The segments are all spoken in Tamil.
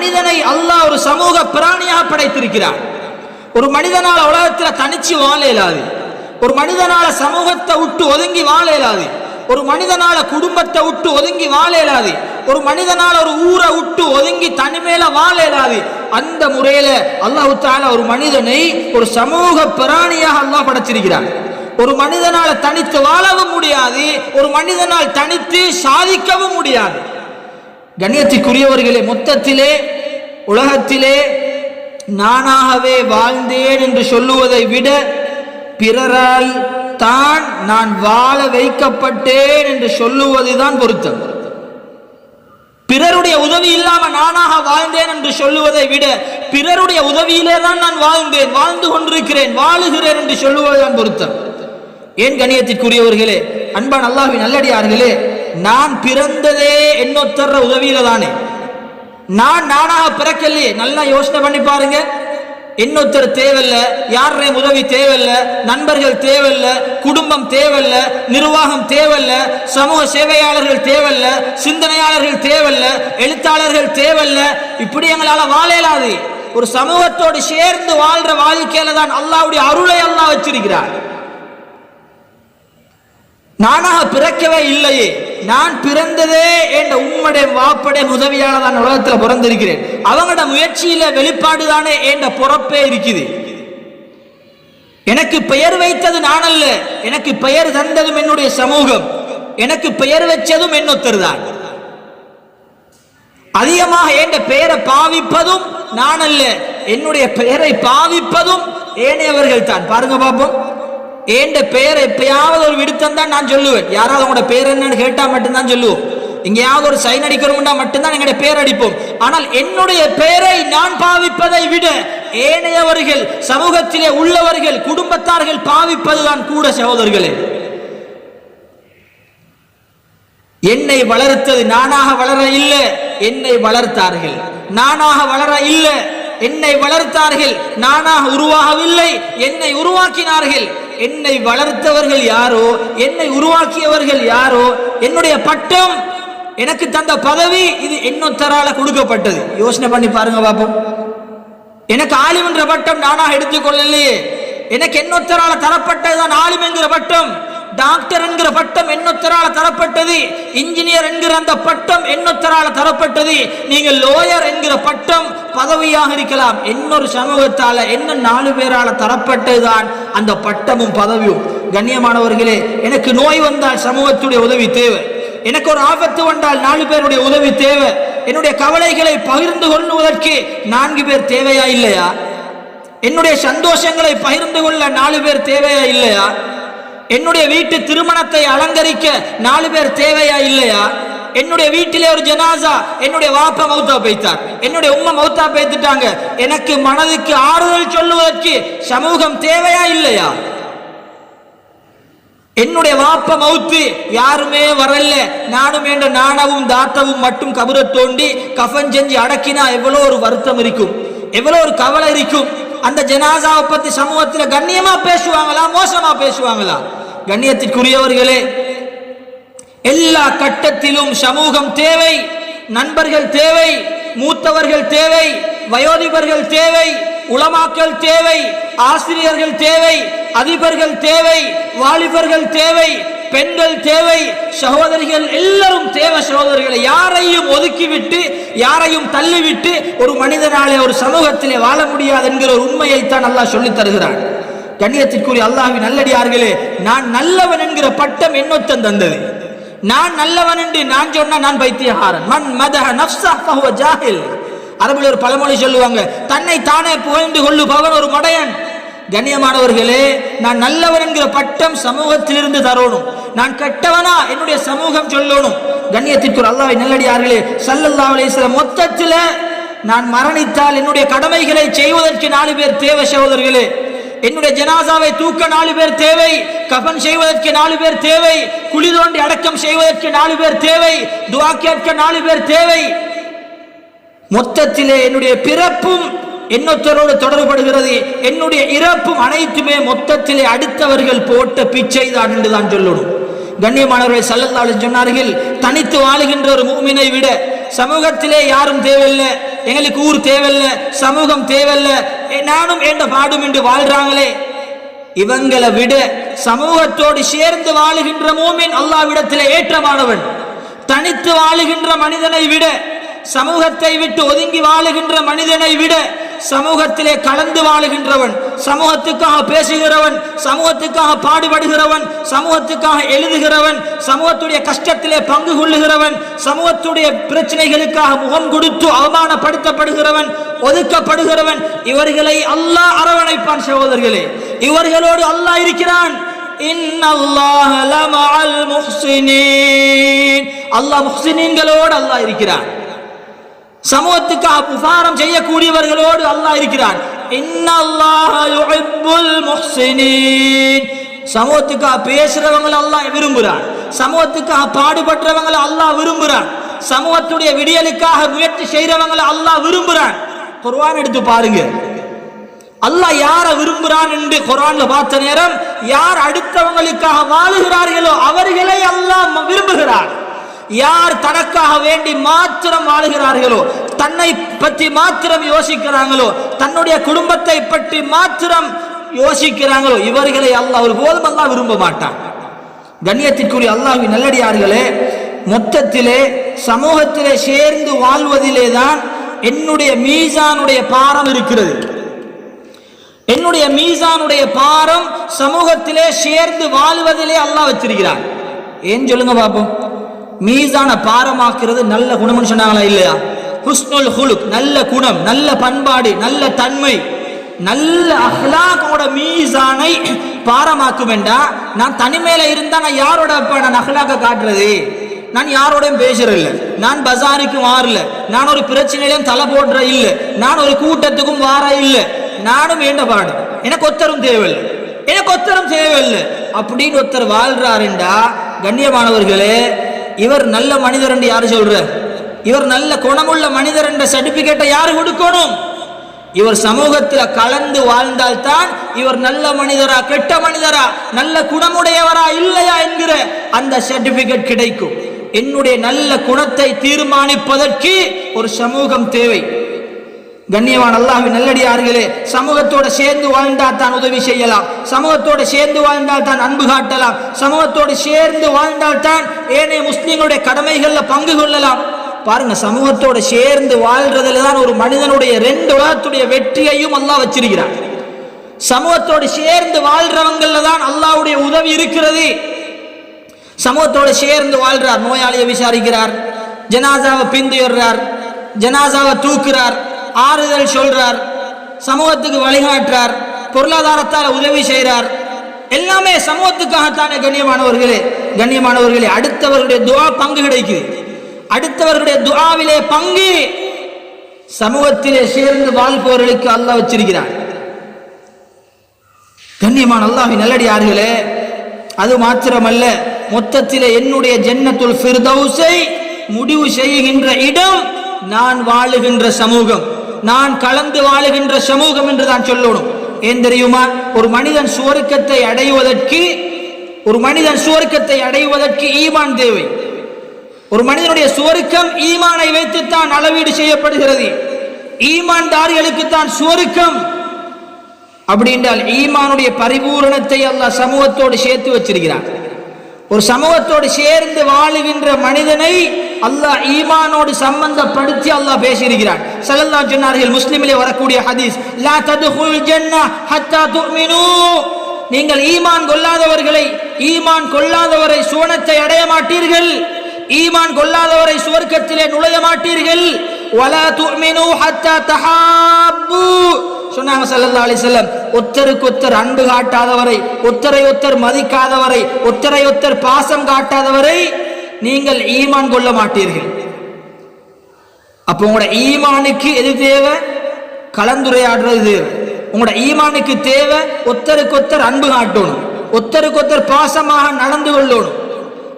மனிதனை அல்லாஹ் ஒரு சமூக பிராணியாக படைத்திருக்கிறார். ஒரு மனிதனால உலகத்தில் தனிச்சு வாழ இயலாது. ஒரு மனிதனால சமூகத்தை விட்டு ஒதுங்கி வாழ இயலாது. ஒரு மனிதனால குடும்பத்தை விட்டு ஒதுங்கி வாழ இயலாது. ஒரு மனிதனால ஒரு ஊரை விட்டு ஒதுங்கி தனிமையில வாழ இயலாது. அந்த முறையில அல்லாஹ் தஆலா ஒரு மனிதனை ஒரு சமூக பிராணியாக அல்லாஹ் படைச்சிருக்கிறார். ஒரு மனிதனால தனித்து வாழவும் முடியாது, ஒரு மனிதனால் தனித்து சாதிக்கவும் முடியாது. கண்ணியத்திற்குரியவர்களே, மொத்தத்திலே உலகத்திலே நானாகவே வாழ்ந்தேன் என்று சொல்லுவதை விட பிறரால் தான் நான் வாழ வைக்கப்பட்டேன் என்று சொல்லுவதுதான் பொருத்தம். பிறருடைய உதவி இல்லாம நானாக வாழ்ந்தேன் என்று சொல்லுவதை விட பிறருடைய உதவியிலே தான் நான் வாழ்ந்தேன், வாழ்ந்து கொண்டிருக்கிறேன், வாழுகிறேன் என்று சொல்லுவதுதான் பொருத்தம். ஏன் கண்ணியத்திற்குரியவர்களே, அன்பான் அல்லாஹ்வின் நல்லடியார்களே, நான் பிறந்ததே என்னொத்தர உதவியில தானே. நான் நானாக பிறக்கலையே. நல்லா யோசனை பண்ணி பாருங்க. இன்னொருத்தர் தேவையில்ல, யாரையும் உதவி தேவையில்ல, நண்பர்கள் தேவையில்ல, குடும்பம் தேவையில்ல, நிர்வாகம் தேவையில்ல, சமூக சேவையாளர்கள் தேவையில்ல, சிந்தனையாளர்கள் தேவையில்ல, எழுத்தாளர்கள் தேவையில்ல. இப்படி எங்களால வாழ இயலாது. ஒரு சமூகத்தோடு சேர்ந்து வாழ்ற வாழ்க்கையில தான் அல்லாஹ்வுடைய அருளை அல்லாஹ் வச்சிருக்கிறார். நானாக பிறக்கவே இல்லையே. நான் பிறந்ததே என்ற உம்முடைய வாப்படைய உதவியால தான் உலகத்தில் பிறந்திருக்கிறேன். அவங்களோட முயற்சியில வெளிப்பாடு தானே என்ற பொறுப்பே இருக்குது. எனக்கு பெயர் வைத்தது நான் அல்ல, எனக்கு பெயர் தந்ததும் என்னுடைய சமூகம், எனக்கு பெயர் வச்சதும் என்னொத்தர் தான். அதிகமாக என்ற பெயரை பாவிப்பதும் நான் அல்ல, என்னுடைய பெயரை பாவிப்பதும் ஏனையவர்கள் தான். பாருங்க பாப்போம், ஏண்ட பெயர் எப்பயாவது ஒரு விடுத்தம் தான் நான் சொல்லுவேன். யாராவது உங்களோட பேர் என்னன்னு கேட்டா மட்டும்தான் சொல்லுவோம். எங்கேயாவது ஒரு சைன் அடிக்கிறோம்னா மட்டும்தான் எங்களுடைய பெயர் அடிப்போம். ஆனால் என்னுடைய பெயரை நான் பாவிப்பதை விட ஏனையவர்கள், சமூகத்திலே உள்ளவர்கள், குடும்பத்தார்கள் பாவிப்பதுதான் கூட. சகோதரர்களே, என்னை வளர்த்தது நானாக வளர இல்லை, என்னை வளர்த்தார்கள். நானாக வளர இல்லை, என்னை வளர்த்தார்கள். நானாக உருவாகவில்லை, என்னை உருவாக்கினார்கள். என்னை வளர்த்தவர்கள் யாரோ, என்னை உருவாக்கியவர்கள் யாரோ, என்னுடைய பட்டம், எனக்கு தந்த பதவி, இது இன்னொருத்தரால கொடுக்கப்பட்டது. யோசனை பண்ணி பாருங்க பாப்போம். எனக்கு ஆலிம் என்ற பட்டம் நானாக எடுத்துக்கொள்ளலையே. எனக்கு இன்னொருத்தரால தரப்பட்டதுதான் ஆலிம் என்கிற பட்டம். டாக்டர் என்கிற பட்டம் இன்னொருத்தரால தரப்பட்டது. இன்ஜினியர் என்கிற அந்த பட்டம் இன்னொருத்தரால தரப்பட்டது. நீங்கள் லோயர் என்கிற பட்டம் பதவியாக இருக்கலாம், இன்னொரு சமூகத்தால என்ன 4 பேரால தரப்பட்டதுதான் அந்த பட்டமும் பதவியும். கண்ணியமானவர்களே, எனக்கு நோய் வந்தால் சமூகத்துடைய உதவி தேவை. எனக்கு ஒரு ஆபத்து வந்தால் 4 பேருடைய உதவி தேவை. என்னுடைய கவலைகளை பகிர்ந்து கொள்வதற்கு 4 பேர் தேவையா இல்லையா? என்னுடைய சந்தோஷங்களை பகிர்ந்து கொள்ள 4 பேர் தேவையா இல்லையா? என்னுடைய வீட்டு திருமணத்தை அலங்கரிக்க 4 பேர் தேவையா இல்லையா? என்னுடைய வீட்டிலே ஒரு ஜனாசா, என்னுடைய வாப்பா மௌத்தா போய்த்தார், என்னுடைய உம்மா மௌத்தா போய்த்துட்டாங்க, எனக்கு மனதுக்கு ஆறுதல் சொல்லுவதற்கு சமூகம் தேவையா இல்லையா? என்னுடைய வாப்ப மௌத்து, யாருமே வரல, நானும் என்ற நாணவும் தாத்தவும் மட்டும் கபரை தோண்டி கஃன் செஞ்சு அடக்கினா எவ்வளவு ஒரு வருத்தம் இருக்கும், எவ்வளவு ஒரு கவலை இருக்கும். அந்த ஜனாசாவை பத்தி சமூகத்தில் கண்ணியமா பேசுவாங்களா, மோசமா பேசுவாங்களா? கண்ணியத்திற்குரியவர்களே, எல்லா கட்டத்திலும் சமூகம் தேவை. நண்பர்கள் தேவை, மூத்தவர்கள் தேவை, வயோதிபர்கள் தேவை, உலமாக்கள் தேவை, ஆசிரியர்கள் தேவை, அதிபர்கள் தேவை, வாலிபர்கள் தேவை, பெண்கள் தேவை, சகோதரிகள் எல்லாரும் தேவை. சகோதரர்களை யாரையும் ஒதுக்கிவிட்டு, யாரையும் தள்ளிவிட்டு ஒரு மனிதனாலே ஒரு சமூகத்திலே வாழ முடியாது என்கிற ஒரு உண்மையைத்தான் அல்லாஹ் சொல்லித் தருகிறான். கண்ணியத்திற்குரிய அல்லாஹ்வின் நல்லடியார்களே, நான் நல்லவன் என்கிற பட்டம் என்னொத்தன் தந்தது. நான் நல்லவன் என்று நான் சொன்னா நான் பைத்தியகாரன். மன் மதஹ நஃப்ஸஹு ஃபஹுவ ஜாஹில். அரபில் ஒரு பழமொழி சொல்லுவாங்க, தன்னை தானே புகழ்ந்து கொள்ளுபவன் ஒரு மடையன். கண்ணியமானவர்களே, நான் நல்லவன் என்கிற பட்டம் சமூகத்திலிருந்து தரணும். நான் கெட்டவனா என்னுடைய சமூகம் சொல்லணும். கண்ணியத்திற்குரிய அல்லாஹ்வின் நல்லடியார்களே, ஸல்லல்லாஹு அலைஹி வஸல்லம் மொத்தத்தில் நான் மரணித்தால் என்னுடைய கடமைகளை செய்வதற்கு 4 பேர் தேவை. சகோதரர்களே, என்னுடைய ஜனாசாவை தூக்க 4 பேர் தேவை, கஃன் செய்வதற்கு 4 பேர் தேவை, குழி தோண்டி அடக்கம் செய்வதற்கு 4 பேர் தேவை, துஆ கேட்க 4 பேர் தேவை. மொத்தத்திலே என்னுடைய பிறப்பும் என்னொத்தரோடு தொடர்படுகிறது, என்னுடைய இறப்பும் அனைத்துமே மொத்தத்திலே அடுத்தவர்கள் போட்ட பிச்சை தான் என்று தான் சொல்லணும். கண்ணியமானவர்கள் ஸல்லல்லாஹு அலைஹி சொன்னார்கள், தனித்து வாழுகின்ற ஒரு மூமினை விட சமூகத்திலே யாரும் தேவையில்லை, எங்களுக்கு ஊர் தேவையில்ல, சமூகம் தேவையில்ல, நானும் என்ற பாடும் என்று வாழ்றாங்களே, இவங்களை விட சமூகத்தோடு சேர்ந்து வாழுகின்ற மூமின் அல்லாஹ்விடத்திலே ஏற்றமானவன். தனித்து வாழுகின்ற மனிதனை விட, சமூகத்தை விட்டு ஒதுங்கி வாழுகின்ற மனிதனை விட சமூகத்திலே கலந்து வாழுகின்றவன், சமூகத்துக்காக பேசுகிறவன், சமூகத்துக்காக பாடுபடுகிறவன், சமூகத்துக்காக எழுதுகிறவன், சமூகத்துடைய கஷ்டத்திலே பங்கு கொள்ளுகிறவன், சமூகத்துடைய பிரச்சனைகளுக்காக முகம் கொடுத்து அவமானப்படுத்தப்படுகிறவன், ஒதுக்கப்படுகிறவன், இவர்களை அல்லாஹ் அரவணைப்பான். சகோதரர்களே, இவர்களோடு அல்லாஹ் இருக்கிறான். இன்னல்லாஹ லமஅல் முஹ்ஸினீன், அல்லாஹ் முஹ்ஸினீன்களோடு அல்லாஹ் இருக்கிறான். சமூகத்துக்கு உபகாரம் செய்யக்கூடியவர்களோடு அல்லாஹ் இருக்கிறான். இன்னல்லாஹ யுஹிப்புல் முஹ்ஸினீன், சமூகத்துக்கு பேசுறவங்களை அல்லாஹ் விரும்புகிறான். சமூகத்துக்கு பாடுபடுறவங்களை அல்லாஹ் விரும்புகிறான். சமூகத்துடைய விடியலுக்காக முயற்சி செய்யறவங்களை அல்லாஹ் விரும்புகிறான். குர்ஆன் எடுத்து பாருங்க, அல்லாஹ் யாரை விரும்புகிறான் என்று குர்ஆன்ல பார்த்த நேரம், யார் அடுத்தவங்களுக்காக வாழுகிறார்களோ அவர்களை அல்லாஹ் விரும்புகிறான். யார் தனக்காக வேண்டி மாத்திரம் வாழுகிறார்களோ, தன்னை பற்றி மாத்திரம் யோசிக்கிறாங்களோ, தன்னுடைய குடும்பத்தை பற்றி மாத்திரம் யோசிக்கிறாங்களோ, இவர்களை அல்லாஹ் ஒருபோதும் அல்லாஹ் விரும்ப மாட்டான். கண்ணியத்திற்குரிய அல்லாஹ்வின் நல்லடியார்களே, மொத்தத்திலே சமூகத்திலே சேர்ந்து வாழ்வதிலே தான் என்னுடைய மீசானுடைய பாரம் இருக்கிறது. என்னுடைய மீசானுடைய பாரம் சமூகத்திலே சேர்ந்து வாழ்வதிலே அல்லாஹ் வச்சிருக்கிறான். ஏன் சொல்லுங்க பாப்போம். மீசான பாரமாக்குறது நல்ல குணம்னு சொன்னாங்களா இல்லையா? ஹுஸ்னுல் ஹுலுக், நல்ல குணம், நல்ல பண்பாடு, நல்ல தன்மை, நல்ல அஹ்லாக்கோட மீசானை பாரமாக்கும் வேண்டா. நான் தனிமையில இருந்தா நான் யாரோட நான் அஹ்லாக்க காட்டுறது? நான் யாரோடையும் பேசுறதில்ல, நான் பஜாருக்கு மாறல, நான் ஒரு பிரச்சனையிலும் தலை போடுற இல்லை, நான் ஒரு கூட்டத்துக்கும் வார இல்லை, நானும் வேண்ட பாடு, எனக்கு ஒத்தரும் தேவையில்லை, எனக்கு ஒத்தரும் தேவையில்லை அப்படின்னு ஒருத்தர் வாழ்றாருண்டா, கண்ணியமானவர்களே, இவர் நல்ல மனிதர் என்று யாரு சொல்ற? இவர் நல்ல குணமுள்ள மனிதர் என்ற சர்டிபிகேட்டை யாரு கொடுக்கணும்? இவர் சமூகத்தில் கலந்து வாழ்ந்தால்தான் இவர் நல்ல மனிதரா கெட்ட மனிதரா நல்ல குணமுடையவரா இல்லையா என்கிற அந்த சர்டிபிகேட் கிடைக்கும். என்னுடைய நல்ல குணத்தை தீர்மானிப்பதற்கு ஒரு சமூகம் தேவை. கண்ணியவான் அல்லாஹ்வின் நல்லடியார்களே, சமூகத்தோடு சேர்ந்து வாழ்ந்தால் தான் உதவி செய்யலாம், சமூகத்தோடு சேர்ந்து வாழ்ந்தால் தான் அன்பு காட்டலாம், சமூகத்தோடு சேர்ந்து வாழ்ந்தால் தான் ஏனைய முஸ்லிம்களுடைய கடமைகள்ல பங்கு கொள்ளலாம். பாருங்க, சமூகத்தோடு சேர்ந்து வாழ்றதுல தான் ஒரு மனிதனுடைய 2 உலகத்துடைய வெற்றியையும் அல்லாஹ் வச்சிருக்கிறார். சமூகத்தோடு சேர்ந்து வாழ்றவங்கள்ல தான் அல்லாஹ்வுடைய உதவி இருக்கிறது. சமூகத்தோடு சேர்ந்து வாழ்றார், நோயாளியை விசாரிக்கிறார், ஜனாசாவை பிந்துறார், ஜனாசாவை தூக்குறார், ஆறுதல் சொல்றார், சமூகத்துக்கு வழிகாட்டுறார், பொருளாதாரத்தால் உதவி செய்கிறார், எல்லாமே சமூகத்துக்காகத்தானே. கண்ணியமானவர்களே, அடுத்தவர்களுடைய துஆ பங்கு கிடைக்குது. அடுத்தவர்களுடைய துஆவிலே பங்கு சமூகத்திலே சேர்ந்து வாழ்பவர்களுக்கு அல்லாஹ் வச்சிருக்கிறார். கண்ணியமான அல்லாஹ்வின் நல்லடியார்களே, அது மாத்திரமல்ல, மொத்தத்திலே என்னுடைய ஜன்னத்துல் ஃபிர்தௌஸை முடிவு செய்கின்ற இடம் நான் வாழுகின்ற சமூகம், நான் கலந்து வாழுகின்ற சமூகம் என்று தான் சொல்லணும். ஏன் தெரியுமா? ஒரு மனிதன் சுவர்க்கத்தை அடைவதற்கு ஈமான் தேவை. ஒரு மனிதனுடைய சுவர்க்கம் ஈமானை வைத்துத்தான் அளவீடு செய்யப்படுகிறது. ஈமான்தாரிகளுக்கு தான் சுவர்க்கம். அப்படி என்றால் ஈமானுடைய பரிபூரணத்தை அல்லாஹ் சமூகத்தோடு சேர்த்து வச்சிருக்கிறார். ஒரு சமூகத்தோடு சேர்ந்து வாழுகின்ற மனிதனை அல்லாஹ் ஈமானோடு சம்பந்தப்படுத்தி அல்லாஹ் பேசியிருக்கிறார். ஸல்லல்லாஹு சொன்னார்கள், முஸ்லிமிலே வரக்கூடிய ஹதீஸ், லா ததுகுல் ஜன்னah ஹத்தா துமினு, நீங்கள் ஈமான் கொள்ளாதவரை சுவனத்தை அடைய மாட்டீர்கள், ஈமான் கொள்ளாதவரை சுவர்க்கத்திலே நுழைய மாட்டீர்கள். வலா துமினு ஹத்தா தஹாப்பு சொன்னாங்க ஸல்லல்லாஹு அலைஹி வஸல்லம். ஒருத்தருக்கு ஒருத்தர் அன்பு காட்டாதவரை, ஒருத்தரை ஒருத்தர் மதிக்காதவரை, ஒருத்தரை ஒருத்தர் பாசம் காட்டாதவரை நீங்கள் ஈமான் கொள்ள மாட்டீர்கள். அப்போ உங்களோட ஈமானுக்கு எது தேவை? கலந்துரையாடுறது தேவை. உங்களோட ஈமானுக்கு தேவை ஒருத்தருக்கு ஒருத்தர் அன்பு காட்டணும், ஒருத்தருக்கு ஒருத்தர் பாசமாக நடந்து கொள்ளணும்.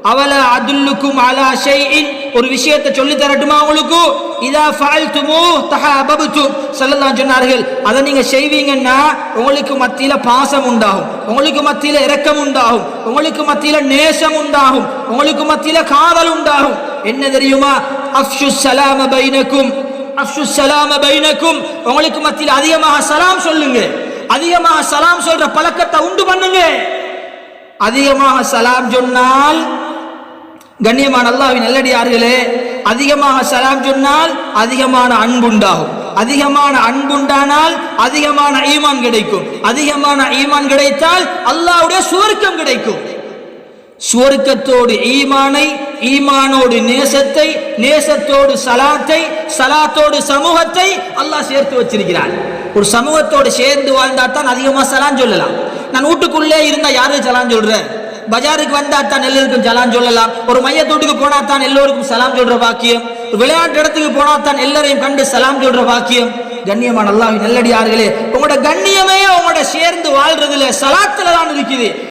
அவல அதுல்லுக்கும் அலா ஷைஇன், ஒரு விஷயத்தை சொல்லி தரட்டுமா உங்களுக்கு? இதா ஃபஅல்துமு தஹாபபதும், ஸல்லல்லாஹு சொன்னார்கள், அதை நீங்க செய்வீங்கன்னா உங்களுக்கு மத்தியில பாசம் உண்டாகும், உங்களுக்கு மத்தியில இரக்கம் உண்டாகும், உங்களுக்கு மத்தியில நேசம் உண்டாகும், உங்களுக்கு மத்தியில காதல் உண்டாகும். என்ன தெரியுமா? அஃஷு ஸலாம பைனக்கும், அஃஷுஸ் ஸலாம பைனக்கும், உங்களுக்கு மத்தியில் அதிகமாக சலாம் சொல்லுங்க. அதிகமாக சலாம் சொல்ற பழக்கத்தை உண்டு பண்ணுங்க. அதிகமாக சலாம் சொன்னால், கண்ணியமான அல்லாஹ்வின் நல்லடியார்களே, அதிகமாக சலாம் சொன்னால் அதிகமான அன்புண்டாகும். அதிகமான அன்புண்டானால் அதிகமான ஈமான் கிடைக்கும். அதிகமான ஈமான் கிடைத்தால் அல்லாஹ்வுடைய சுவர்க்கம் கிடைக்கும். சுவர்க்கத்தோடு ஈமானை, ஈமானோடு நேசத்தை, நேசத்தோடு சலாத்தை, சலாத்தோடு சமூகத்தை அல்லாஹ் சேர்த்து வச்சிருக்கிறார். ஒரு சமூகத்தோடு சேர்ந்து வாழ்ந்தா தான் அதிகமா சலாம் சொல்லலாம். நான் வீட்டுக்குள்ளே இருந்தா யாருக்கு சலாம் சொல்றேன்? பஜாருக்கு வந்தா தான் எல்லாருக்கும் சலாம் சொல்லலாம். ஒரு மையத்தோட்டுக்கு போனா தான் எல்லோருக்கும் சலாம் சொல்ற பாக்கியம். விளையாட்டு இடத்துக்கு போனா தான் எல்லாரையும் கண்டு சலாம் சொல்ற பாக்கியம். கண்ணியமான அல்லாஹ்வின் நல்லடியார்களே, உங்களோட கண்ணியமே உங்களோட சேர்ந்து வாழ்றதுல சலாத்துல தான் இருக்குது.